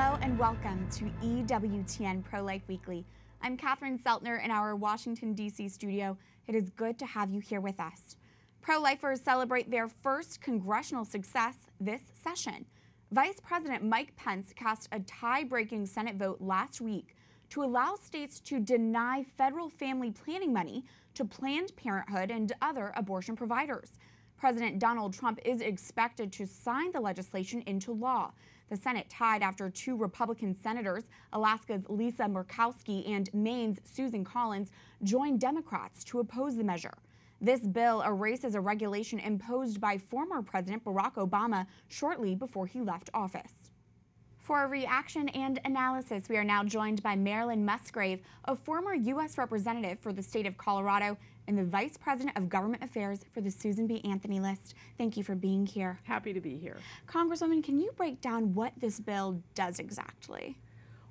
Hello and welcome to EWTN Pro-Life Weekly. I'm Catherine Szeltner in our Washington, D.C. studio. It is good to have you here with us. Pro-lifers celebrate their first congressional success this session. Vice President Mike Pence cast a tie-breaking Senate vote last week to allow states to deny federal family planning money to Planned Parenthood and other abortion providers. President Donald Trump is expected to sign the legislation into law. The Senate tied after two Republican senators, Alaska's Lisa Murkowski and Maine's Susan Collins, joined Democrats to oppose the measure. This bill erases a regulation imposed by former President Barack Obama shortly before he left office. For a reaction and analysis, we are now joined by Marilyn Musgrave, a former U.S. representative for the state of Colorado and the Vice President of Government Affairs for the Susan B. Anthony list. Thank you for being here. Happy to be here. Congresswoman, can you break down what this bill does exactly?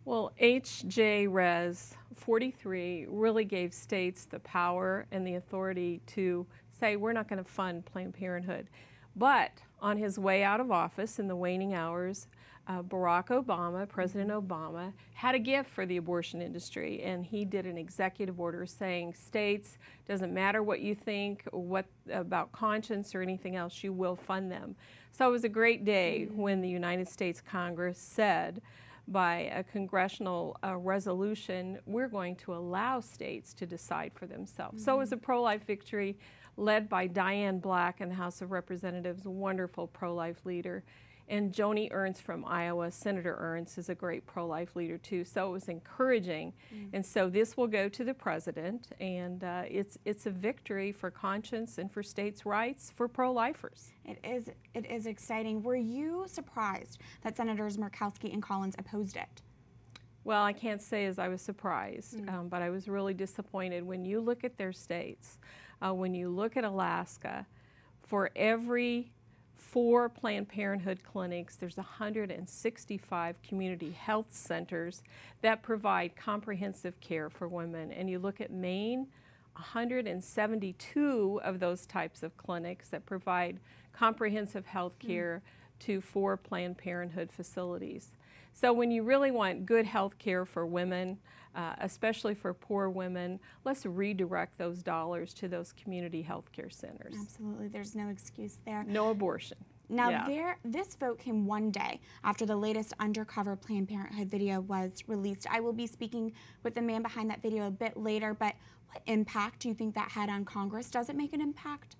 Well, H.J. Res. 43 really gave states the power and the authority to say we're not going to fund Planned Parenthood. But on his way out of office in the waning hours, Barack Obama, President Obama, had a gift for the abortion industry, and he did an executive order saying, states, doesn't matter what you think, what about conscience or anything else, you will fund them. So it was a great day when the United States Congress said, by a congressional resolution, we're going to allow states to decide for themselves. So it was a pro-life victory led by Diane Black in the House of Representatives, a wonderful pro-life leader. And Joni Ernst from Iowa, Senator Ernst, is a great pro-life leader too. So it was encouraging. And so this will go to the president, and it's a victory for conscience and for states' rights for pro-lifers. It is exciting. Were you surprised that Senators Murkowski and Collins opposed it? Well, I can't say as I was surprised, but I was really disappointed. When you look at their states, when you look at Alaska, for every 4 Planned Parenthood clinics, there's 165 community health centers that provide comprehensive care for women. And you look at Maine, 172 of those types of clinics that provide comprehensive health care to 4 Planned Parenthood facilities. So when you really want good health care for women, especially for poor women, let's redirect those dollars to those community health care centers. Absolutely, there's no excuse there. No abortion. Now, this vote came one day after the latest undercover Planned Parenthood video was released. I will be speaking with the man behind that video a bit later, but what impact do you think that had on Congress? Does it make an impact?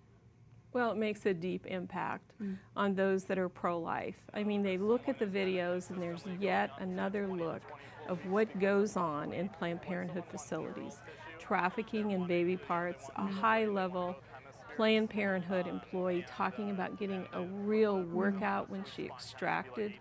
Well, it makes a deep impact on those that are pro-life. I mean, they look at the videos and there's yet another look of what goes on in Planned Parenthood facilities. Trafficking in baby parts, a high-level Planned Parenthood employee talking about getting a real workout when she extracted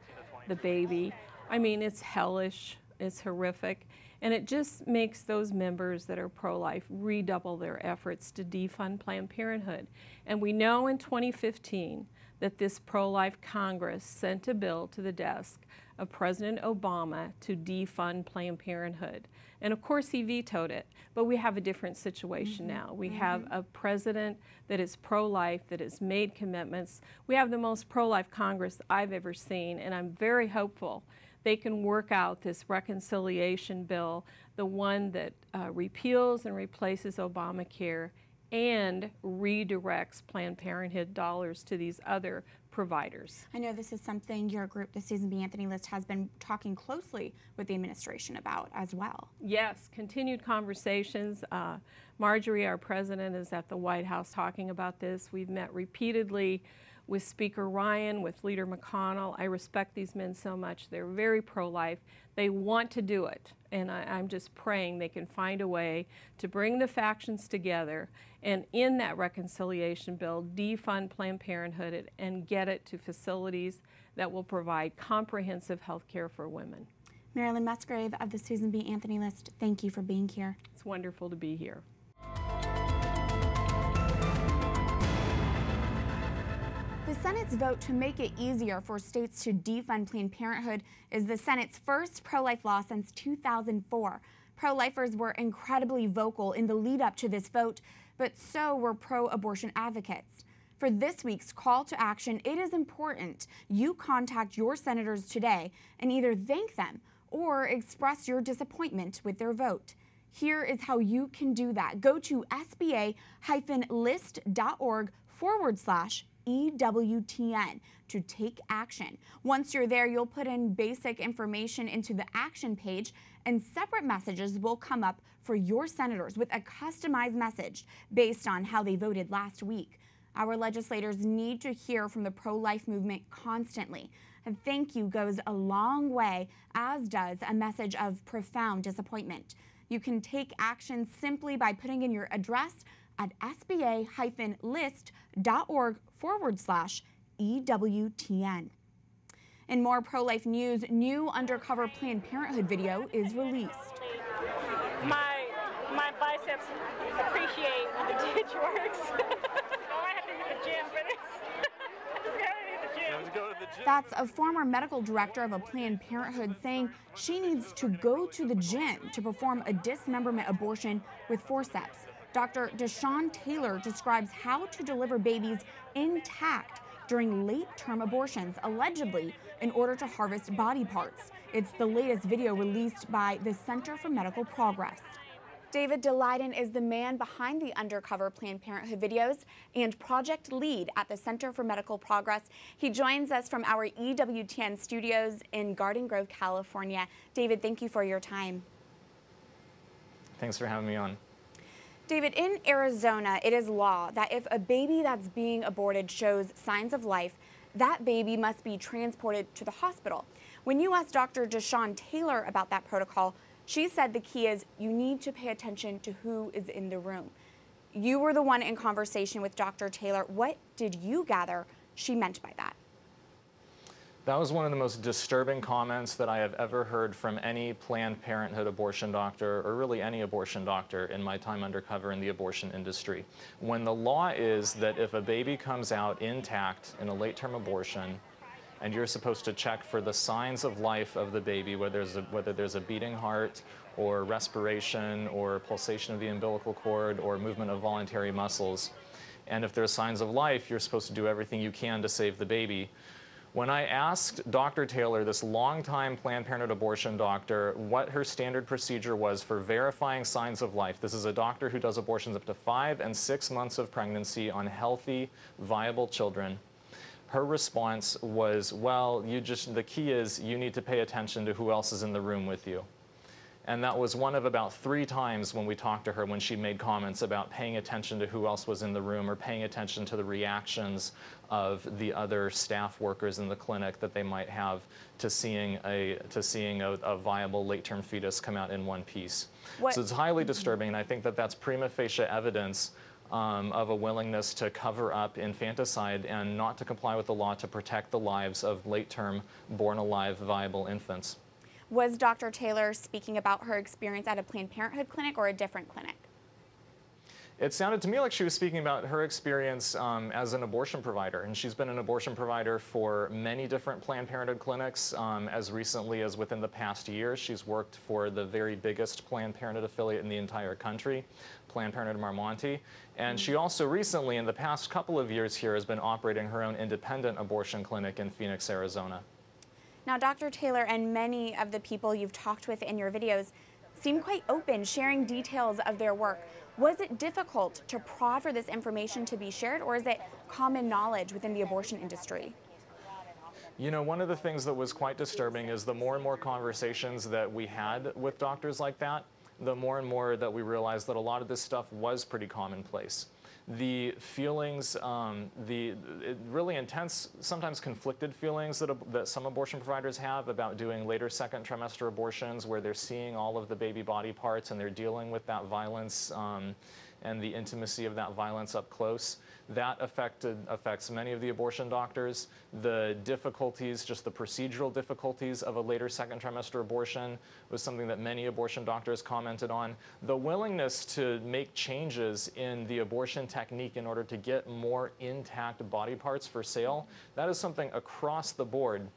the baby. I mean, it's hellish, it's horrific, and it just makes those members that are pro-life redouble their efforts to defund Planned Parenthood. And we know in 2015 that this pro-life Congress sent a bill to the desk of President Obama to defund Planned Parenthood. And of course he vetoed it, but we have a different situation now. We have a president that is pro-life, that has made commitments. We have the most pro-life Congress I've ever seen, and I'm very hopeful they can work out this reconciliation bill, the one that repeals and replaces Obamacare and redirects Planned Parenthood dollars to these other providers. I know this is something your group, the Susan B. Anthony list, has been talking closely with the administration about as well. Yes, continued conversations. Marjorie, our president, is at the White House talking about this. We've met repeatedly with Speaker Ryan, with Leader McConnell. I respect these men so much. They're very pro-life. They want to do it, and I'm just praying they can find a way to bring the factions together and in that reconciliation bill, defund Planned Parenthood and get it to facilities that will provide comprehensive health care for women. Marilyn Musgrave of the Susan B. Anthony list, thank you for being here. It's wonderful to be here. The Senate's vote to make it easier for states to defund Planned Parenthood is the Senate's first pro-life law since 2004. Pro-lifers were incredibly vocal in the lead up to this vote, but so were pro-abortion advocates. For this week's call to action, it is important you contact your senators today and either thank them or express your disappointment with their vote. Here is how you can do that. Go to sba-list.org/EWTN to take action. Once you're there, you'll put in basic information into the action page, and separate messages will come up for your senators with a customized message based on how they voted last week. Our legislators need to hear from the pro-life movement constantly. A thank you goes a long way, as does a message of profound disappointment. You can take action simply by putting in your address at sba-list.org/EWTN. In more pro-life news, new undercover Planned Parenthood video is released. My biceps appreciate when the ditch works. Oh, I have to hit the gym for this. Let's go to the gym. That's a former medical director of a Planned Parenthood saying she needs to go to the gym to perform a dismemberment abortion with forceps. Dr. Deshawn Taylor describes how to deliver babies intact during late-term abortions, allegedly in order to harvest body parts. It's the latest video released by the Center for Medical Progress. David Daleiden is the man behind the undercover Planned Parenthood videos and project lead at the Center for Medical Progress. He joins us from our EWTN studios in Garden Grove, California. David, thank you for your time. Thanks for having me on. David, in Arizona, it is law that if a baby that's being aborted shows signs of life, that baby must be transported to the hospital. When you asked Dr. Deshawn Taylor about that protocol, she said the key is you need to pay attention to who is in the room. You were the one in conversation with Dr. Taylor. What did you gather she meant by that? That was one of the most disturbing comments that I have ever heard from any Planned Parenthood abortion doctor, or really any abortion doctor, in my time undercover in the abortion industry. When the law is that if a baby comes out intact in a late-term abortion, and you're supposed to check for the signs of life of the baby, whether there's a beating heart, or respiration, or pulsation of the umbilical cord, or movement of voluntary muscles, and if there's signs of life, you're supposed to do everything you can to save the baby. When I asked Dr. Taylor, this longtime Planned Parenthood abortion doctor, what her standard procedure was for verifying signs of life — this is a doctor who does abortions up to 5 and 6 months of pregnancy on healthy, viable children — her response was, well, the key is you need to pay attention to who else is in the room with you. And that was one of about 3 times when we talked to her when she made comments about paying attention to who else was in the room, or paying attention to the reactions of the other staff workers in the clinic that they might have to seeing a viable late-term fetus come out in one piece. So it's highly disturbing, and I think that that's prima facie evidence of a willingness to cover up infanticide and not to comply with the law to protect the lives of late-term, born-alive, viable infants. Was Dr. Taylor speaking about her experience at a Planned Parenthood clinic or a different clinic? It sounded to me like she was speaking about her experience as an abortion provider, and she's been an abortion provider for many different Planned Parenthood clinics. As recently as within the past year, she's worked for the very biggest Planned Parenthood affiliate in the entire country, Planned Parenthood Marmonte, and she also recently, in the past couple of years here, has been operating her own independent abortion clinic in Phoenix, Arizona. Now, Dr. Taylor and many of the people you've talked with in your videos seem quite open, sharing details of their work. Was it difficult to prod for this information to be shared, or is it common knowledge within the abortion industry? You know, one of the things that was quite disturbing is the more and more conversations that we had with doctors like that, the more and more that we realized that a lot of this stuff was pretty commonplace. The feelings, the really intense, sometimes conflicted feelings that some abortion providers have about doing later second trimester abortions, where they're seeing all of the baby body parts and they're dealing with that violence and the intimacy of that violence up close. That affects many of the abortion doctors. The difficulties, just the procedural difficulties of a later second trimester abortion, was something that many abortion doctors commented on. The willingness to make changes in the abortion technique in order to get more intact body parts for sale, that is something across the board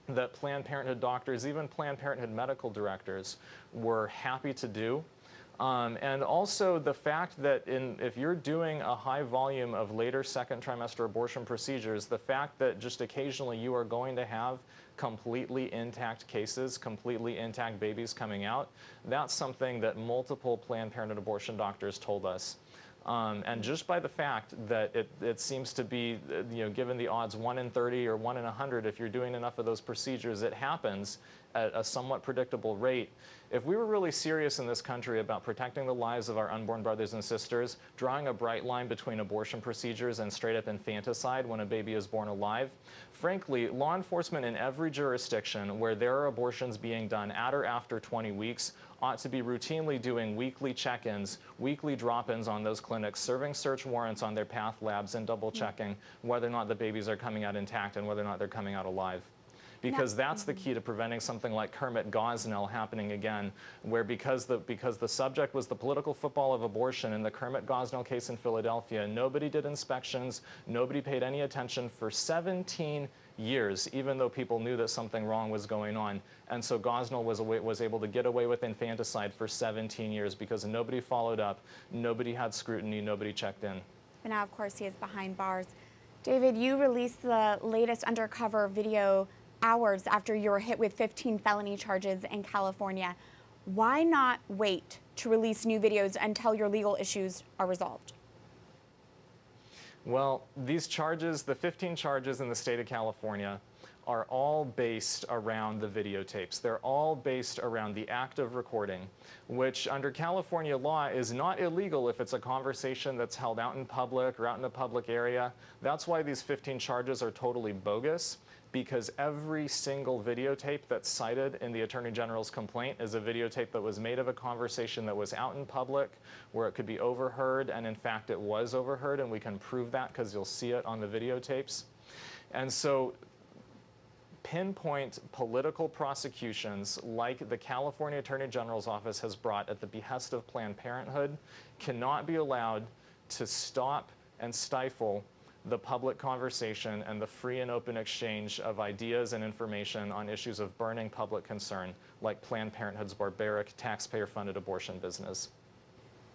that Planned Parenthood doctors, even Planned Parenthood medical directors, were happy to do. And also the fact that if you're doing a high volume of later second trimester abortion procedures, the fact that just occasionally you are going to have completely intact cases, completely intact babies coming out, that's something that multiple Planned Parenthood abortion doctors told us. And just by the fact that it seems to be, given the odds 1 in 30 or 1 in 100, if you're doing enough of those procedures, it happens at a somewhat predictable rate. If we were really serious in this country about protecting the lives of our unborn brothers and sisters, drawing a bright line between abortion procedures and straight-up infanticide when a baby is born alive, frankly, law enforcement in every jurisdiction where there are abortions being done at or after 20 weeks ought to be routinely doing weekly check-ins, weekly drop-ins on those clinics, serving search warrants on their path labs and double-checking whether or not the babies are coming out intact and whether or not they're coming out alive. Because that's the key to preventing something like Kermit Gosnell happening again, where because the subject was the political football of abortion in the Kermit Gosnell case in Philadelphia, nobody did inspections, nobody paid any attention for 17 years, even though people knew that something wrong was going on. And so Gosnell was able to get away with infanticide for 17 years because nobody followed up, nobody had scrutiny, nobody checked in. But now, of course, he is behind bars. David, you released the latest undercover video hours after you were hit with 15 felony charges in California. Why not wait to release new videos until your legal issues are resolved? Well, these charges, the 15 charges in the state of California, are all based around the videotapes. They're all based around the act of recording, which under California law is not illegal if it's a conversation that's held out in public or out in a public area. That's why these 15 charges are totally bogus, because every single videotape that's cited in the Attorney General's complaint is a videotape that was made of a conversation that was out in public, where it could be overheard, and in fact it was overheard, and we can prove that because you'll see it on the videotapes. And so pinpoint political prosecutions like the California Attorney General's office has brought at the behest of Planned Parenthood cannot be allowed to stop and stifle the public conversation and the free and open exchange of ideas and information on issues of burning public concern, like Planned Parenthood's barbaric taxpayer-funded abortion business.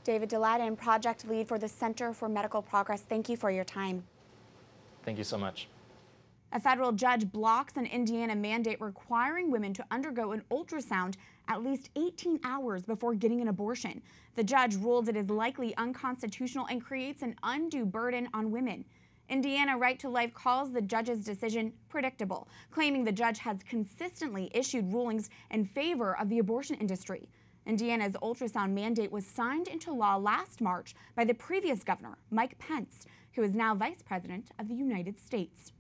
David Daleiden, project lead for the Center for Medical Progress, thank you for your time. Thank you so much. A federal judge blocks an Indiana mandate requiring women to undergo an ultrasound at least 18 hours before getting an abortion. The judge ruled it is likely unconstitutional and creates an undue burden on women. Indiana Right to Life calls the judge's decision predictable, claiming the judge has consistently issued rulings in favor of the abortion industry. Indiana's ultrasound mandate was signed into law last March by the previous governor, Mike Pence, who is now Vice President of the United States.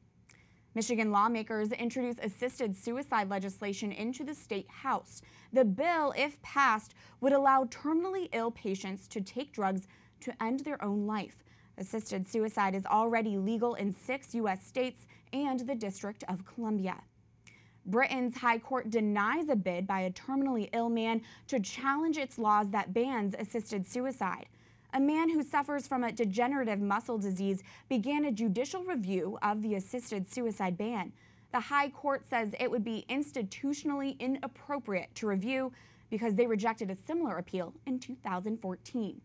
Michigan lawmakers introduced assisted suicide legislation into the state house. The bill, if passed, would allow terminally ill patients to take drugs to end their own life. Assisted suicide is already legal in 6 U.S. states and the District of Columbia. Britain's High Court denies a bid by a terminally ill man to challenge its laws that bans assisted suicide. A man who suffers from a degenerative muscle disease began a judicial review of the assisted suicide ban. The High Court says it would be institutionally inappropriate to review because they rejected a similar appeal in 2014.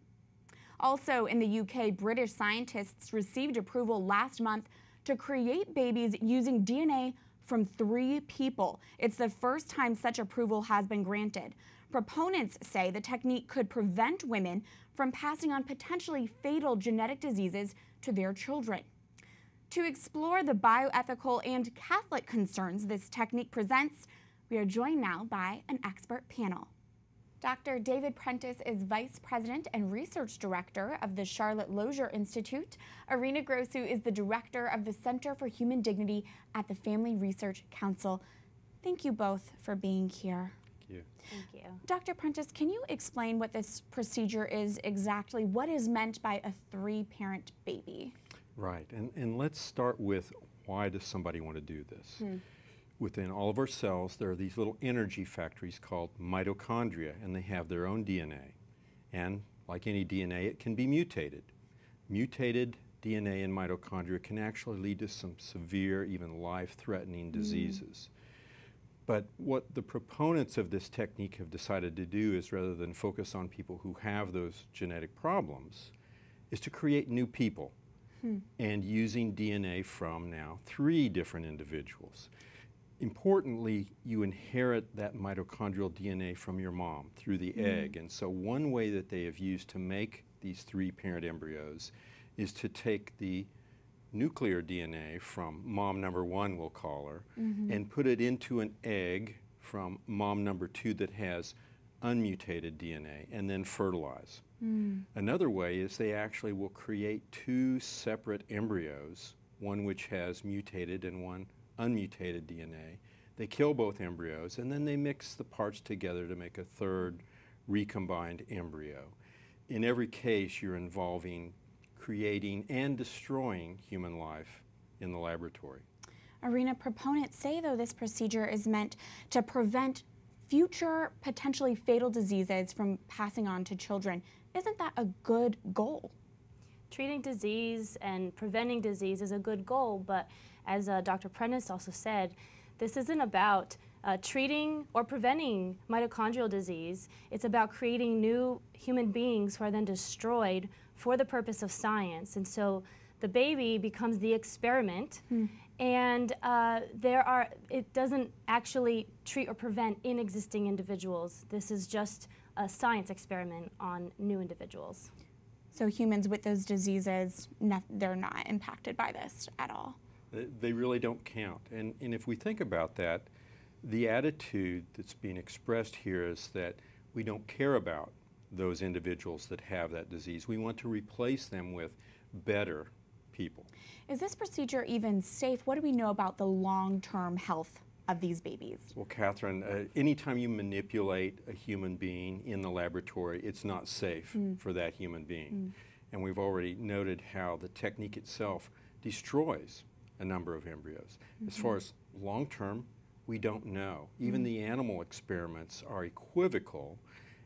Also in the UK, British scientists received approval last month to create babies using DNA from 3 people. It's the first time such approval has been granted. Proponents say the technique could prevent women from passing on potentially fatal genetic diseases to their children. To explore the bioethical and Catholic concerns this technique presents, we are joined now by an expert panel. Dr. David Prentice is Vice President and Research Director of the Charlotte Lozier Institute. Arina Grossu is the Director of the Center for Human Dignity at the Family Research Council. Thank you both for being here. Thank you. Thank you. Dr. Prentice, can you explain what this procedure is exactly? What is meant by a 3-parent baby? Right, and let's start with why does somebody want to do this? Within all of our cells, there are these little energy factories called mitochondria, and they have their own DNA. And like any DNA, it can be mutated. Mutated DNA in mitochondria can actually lead to some severe, even life-threatening diseases. But what the proponents of this technique have decided to do is, rather than focus on people who have those genetic problems, is to create new people. And using DNA from now 3 different individuals. Importantly, you inherit that mitochondrial DNA from your mom through the egg. And so one way that they have used to make these 3 parent embryos is to take the nuclear DNA from mom number 1, we'll call her, and put it into an egg from mom number 2 that has unmutated DNA, and then fertilize. Another way is they actually will create 2 separate embryos, one which has mutated and one unmutated DNA. They kill both embryos, and then they mix the parts together to make a 3rd recombined embryo. In every case, you're involving creating and destroying human life in the laboratory. Arina, proponents say, though, this procedure is meant to prevent future potentially fatal diseases from passing on to children. Isn't that a good goal? Treating disease and preventing disease is a good goal, but as Dr. Prentice also said, this isn't about treating or preventing mitochondrial disease. It's about creating new human beings who are then destroyed for the purpose of science. And so the baby becomes the experiment, and it doesn't actually treat or prevent inexisting individuals. This is just a science experiment on new individuals. So humans with those diseases, they're not impacted by this at all? They really don't count. And if we think about that, the attitude that's being expressed here is that we don't care about those individuals that have that disease. We want to replace them with better people. Is this procedure even safe? What do we know about the long-term health of these babies? Well, Catherine, anytime you manipulate a human being in the laboratory, it's not safe for that human being. And we've already noted how the technique itself destroys a number of embryos. As far as long-term, we don't know. Even the animal experiments are equivocal.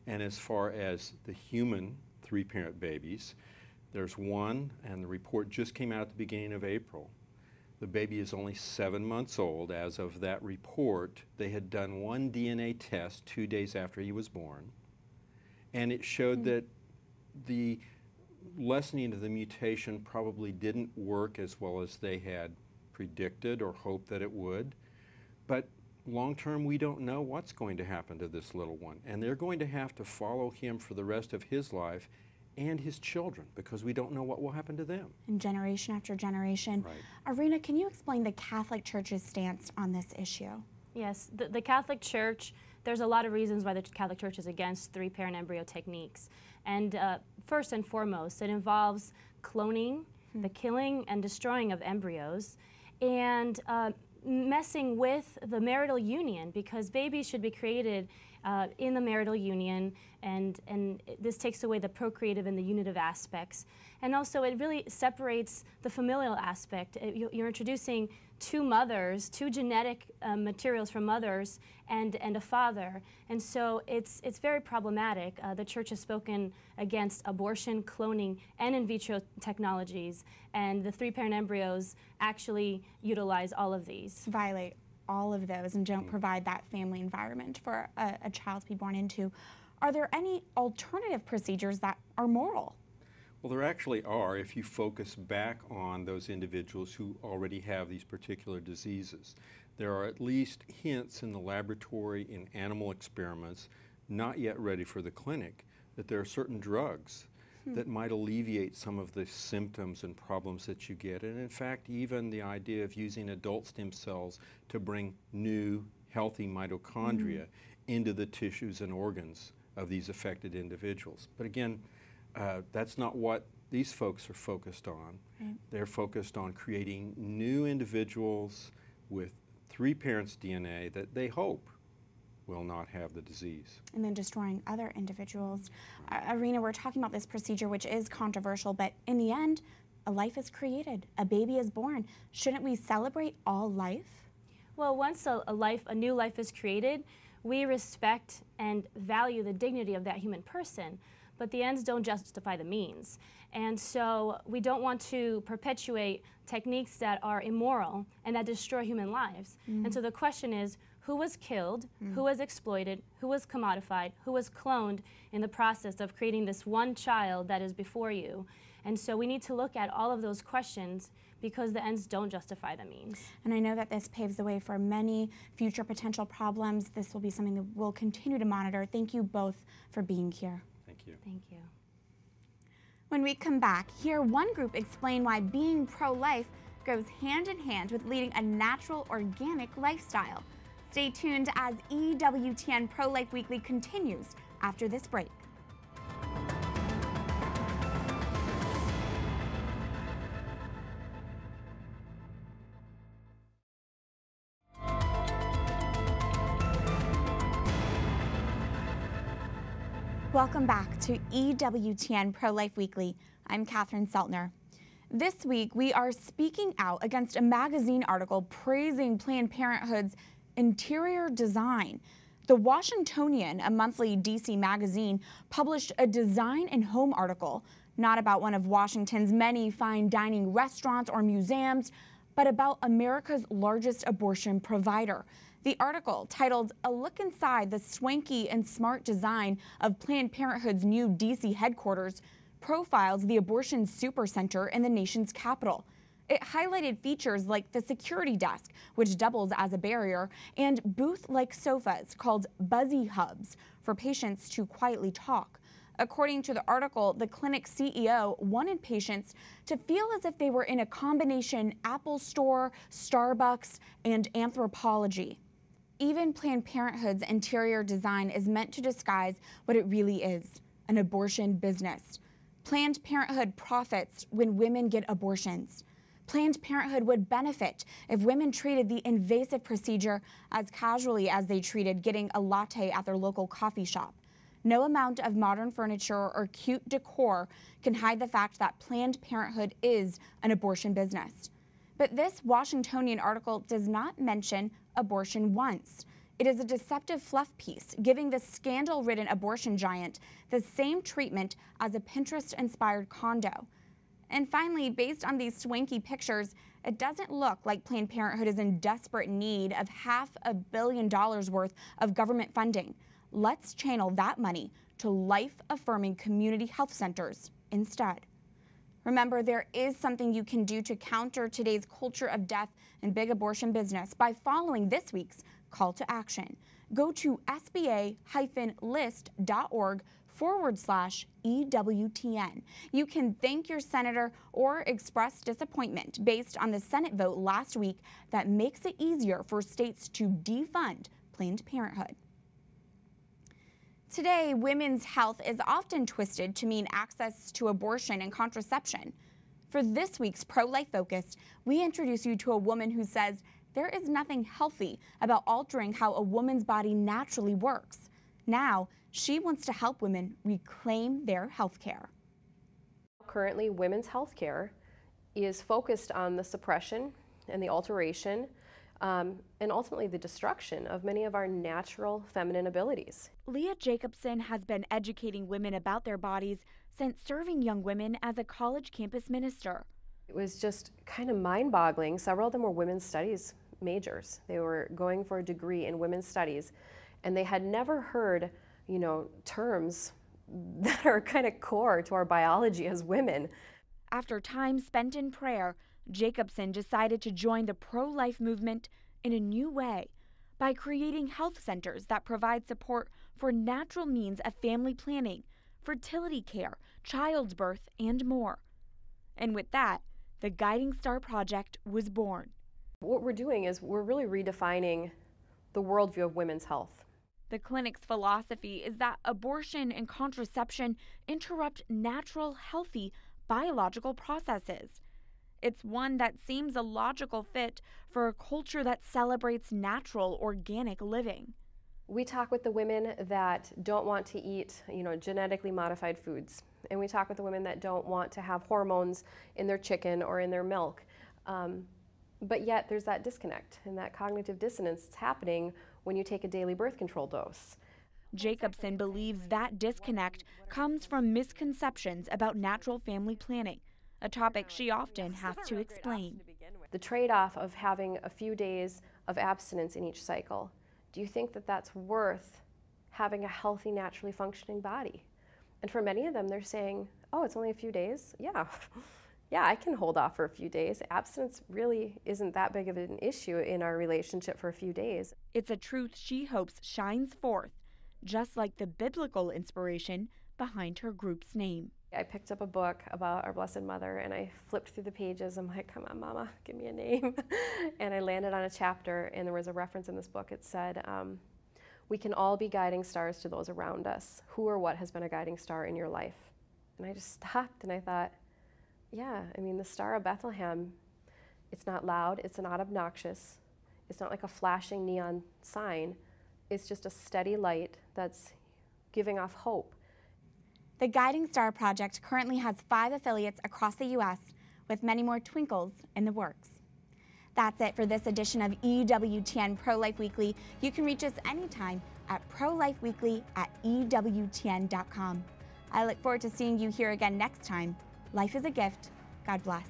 And as far as the human 3-parent babies, there's one, and the report just came out at the beginning of April. The baby is only 7 months old. As of that report, they had done one DNA test 2 days after he was born, and it showed that the lessening of the mutation probably didn't work as well as they had predicted or hoped that it would. But long-term, we don't know what's going to happen to this little one, and they're going to have to follow him for the rest of his life and his children, because we don't know what will happen to them. And generation after generation. Right. Arina, can you explain the Catholic Church's stance on this issue? Yes, the Catholic Church, there's a lot of reasons why the Catholic Church is against 3-parent embryo techniques. And first and foremost, it involves cloning, the killing and destroying of embryos, and messing with the marital union, because babies should be created in the marital union, and this takes away the procreative and the unitive aspects. And also it really separates the familial aspect. You're introducing 2 mothers, 2 genetic materials from mothers and a father. And so it's very problematic. The Church has spoken against abortion, cloning, and in vitro technologies, and the 3-parent embryos actually utilize all of these. Violate all of those and don't provide that family environment for a child to be born into. Are there any alternative procedures that are moral? Well, there actually are, if you focus back on those individuals who already have these particular diseases. There are at least hints in the laboratory, in animal experiments, not yet ready for the clinic, that there are certain drugs that might alleviate some of the symptoms and problems that you get. And in fact, even the idea of using adult stem cells to bring new, healthy mitochondria into the tissues and organs of these affected individuals. But again, that's not what these folks are focused on. They're focused on creating new individuals with 3 parents' DNA that they hope will not have the disease. And then destroying other individuals. Arina, we're talking about this procedure, which is controversial, but in the end, a life is created, a baby is born. Shouldn't we celebrate all life? Well, once a new life is created, we respect and value the dignity of that human person. but the ends don't justify the means. And so we don't want to perpetuate techniques that are immoral and that destroy human lives. And so the question is, who was killed, who was exploited, who was commodified, who was cloned in the process of creating this one child that is before you? And so we need to look at all of those questions because the ends don't justify the means. And I know that this paves the way for many future potential problems. This will be something that we'll continue to monitor. Thank you both for being here. Thank you. Thank you. When we come back, hear one group explain why being pro-life goes hand in hand with leading a natural, organic lifestyle. Stay tuned as EWTN Pro-Life Weekly continues after this break. Welcome back to EWTN Pro-Life Weekly. I'm Szeltner. This week, we are speaking out against a magazine article praising Planned Parenthood's interior design. The Washingtonian, a monthly DC magazine, published a design and home article, not about one of Washington's many fine dining restaurants or museums, but about America's largest abortion provider. The article, titled "A Look Inside the Swanky and Smart Design of Planned Parenthood's New DC Headquarters," profiles the abortion supercenter in the nation's capital. It highlighted features like the security desk, which doubles as a barrier, and booth-like sofas called buzzy hubs for patients to quietly talk. According to the article, the clinic's CEO wanted patients to feel as if they were in a combination Apple Store, Starbucks, and Anthropology. Even Planned Parenthood's interior design is meant to disguise what it really is, an abortion business. Planned Parenthood profits when women get abortions. Planned Parenthood would benefit if women treated the invasive procedure as casually as they treated getting a latte at their local coffee shop. No amount of modern furniture or cute decor can hide the fact that Planned Parenthood is an abortion business. But this Washingtonian article does not mention abortion once. It is a deceptive fluff piece, giving the scandal-ridden abortion giant the same treatment as a Pinterest-inspired condo. And finally, based on these swanky pictures, it doesn't look like Planned Parenthood is in desperate need of $500 million worth of government funding. Let's channel that money to life-affirming community health centers instead. Remember, there is something you can do to counter today's culture of death and big abortion business by following this week's call to action. Go to sba-list.org/EWTN. You can thank your senator or express disappointment based on the Senate vote last week that makes it easier for states to defund Planned Parenthood. Today, women's health is often twisted to mean access to abortion and contraception. For this week's Pro-Life Focus, we introduce you to a woman who says there is nothing healthy about altering how a woman's body naturally works. Now, she wants to help women reclaim their health care. Currently, women's health care is focused on the suppression and the alteration and ultimately the destruction of many of our natural feminine abilities. Leah Jacobson has been educating women about their bodies since serving young women as a college campus minister. It was just kind of mind-boggling. Several of them were women's studies majors. They were going for a degree in women's studies, and they had never heard, terms that are kind of core to our biology as women. After time spent in prayer, Jacobson decided to join the pro-life movement in a new way by creating health centers that provide support for natural means of family planning, fertility care, childbirth, and more. And with that, the Guiding Star Project was born. What we're doing is we're really redefining the worldview of women's health. The clinic's philosophy is that abortion and contraception interrupt natural, healthy, biological processes. It's one that seems a logical fit for a culture that celebrates natural, organic living. We talk with the women that don't want to eat, genetically modified foods. And we talk with the women that don't want to have hormones in their chicken or in their milk. But yet there's that disconnect and that cognitive dissonance that's happening when you take a daily birth control dose. Jacobson believes that disconnect comes from misconceptions about natural family planning, a topic she often has to explain. The trade-off of having a few days of abstinence in each cycle, do you think that that's worth having a healthy, naturally functioning body? And for many of them, they're saying, oh, it's only a few days? Yeah. Yeah, I can hold off for a few days. Abstinence really isn't that big of an issue in our relationship for a few days. It's a truth she hopes shines forth, just like the biblical inspiration behind her group's name. I picked up a book about our Blessed Mother and I flipped through the pages. I'm like, come on, Mama, give me a name. And I landed on a chapter and there was a reference in this book. It said, we can all be guiding stars to those around us. Who or what has been a guiding star in your life? And I just stopped and I thought, yeah, I mean, the Star of Bethlehem, it's not loud, it's not obnoxious, it's not like a flashing neon sign, it's just a steady light that's giving off hope. The Guiding Star Project currently has 5 affiliates across the U.S., with many more twinkles in the works. That's it for this edition of EWTN Pro-Life Weekly. You can reach us anytime at prolifeweekly@ewtn.com. I look forward to seeing you here again next time. Life is a gift. God bless.